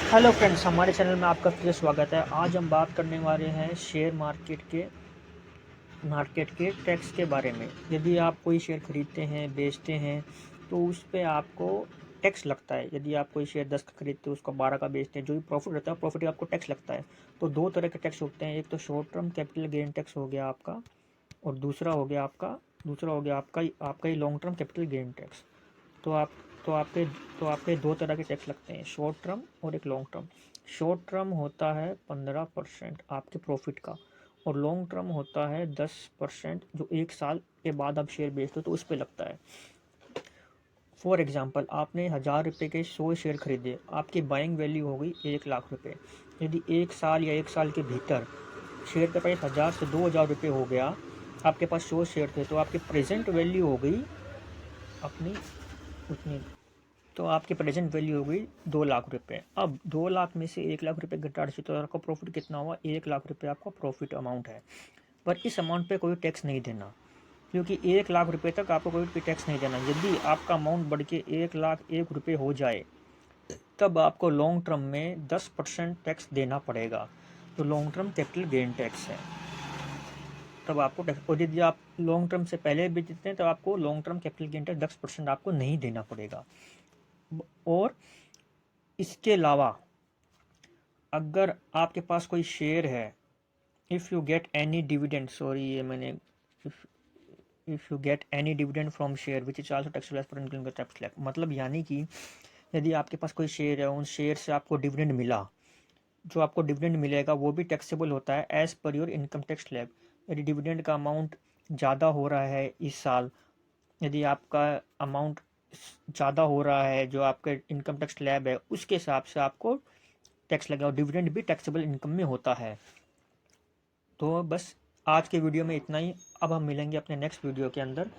Hello friends, हमारे channel में आपका फिर से स्वागत है। आज हम बात करने वाले हैं शेयर मार्केट के टैक्स के बारे में। यदि आप कोई शेयर खरीदते हैं, बेचते हैं, तो उस पे आपको टैक्स लगता है। यदि आप कोई शेयर 10 का खरीदते हो, उसको 12 का बेचते हैं, जो भी प्रॉफिट रहता है, प्रॉफिट का आपको टैक्स लगता है। तो दो तरह के टैक्स होते हैं, एक तो short term capital gain tax हो गया आपका, और दूसरा हो गया आपका आपका ही long term capital gain tax. तो आप तो आपके तो आपके दो तरह के टैक्स लगते हैं, शॉर्ट टर्म और एक लॉन्ग टर्म। शॉर्ट टर्म होता है 15% आपके प्रॉफिट का, और लॉन्ग टर्म होता है 10%, जो एक साल के बाद आप शेयर बेचते हो तो उस पर लगता है। फॉर एग्जाम्पल, आपने 1000 रुपये के 100 शेयर खरीदे, आपकी बाइंग वैल्यू हो गई 1 लाख रुपये। यदि एक साल या एक साल के भीतर शेयर का प्राइस 1000 से 2000 रुपये हो गया, आपके पास 100 शेयर थे, तो आपकी प्रेजेंट वैल्यू हो गई अपनी उतनी, तो आपकी प्रेजेंट वैल्यू हो गई 2 लाख रुपये। अब 2 लाख में से 1 लाख रुपये घटा दीजिए, तो आपका प्रॉफिट कितना हुआ? 1 लाख रुपये आपका प्रॉफिट अमाउंट है। पर इस अमाउंट पे कोई टैक्स नहीं देना, क्योंकि 1 लाख रुपये तक आपको कोई भी टैक्स नहीं देना। यदि आपका अमाउंट बढ़ के 1 लाख 1 रुपये हो जाए, तब आपको लॉन्ग टर्म में 10% टैक्स देना पड़ेगा, जो long term capital gain tax है। तब आपको टैक्स, और यदि आप लॉन्ग टर्म से पहले भी देते हैं, तो आपको long term capital gain tax 10% आपको नहीं देना पड़ेगा। और इसके अलावा, अगर आपके पास कोई शेयर है, if you get any dividend, sorry ये मैंने, if if you get any dividend from share which is also taxable as per income tax slab, मतलब यानी कि यदि आपके पास कोई शेयर है, उन शेयर से आपको डिविडेंड मिला, जो आपको डिविडेंड मिलेगा वो भी टैक्सेबल होता है as per your income tax slab. यदि डिविडेंड का अमाउंट ज़्यादा हो रहा है इस साल, यदि आपका अमाउंट ज़्यादा हो रहा है, जो आपका इनकम टैक्स स्लैब है उसके हिसाब से आपको टैक्स लगेगा, और डिविडेंड भी टैक्सेबल इनकम में होता है। तो बस आज के वीडियो में इतना ही। अब हम मिलेंगे अपने नेक्स्ट वीडियो के अंदर।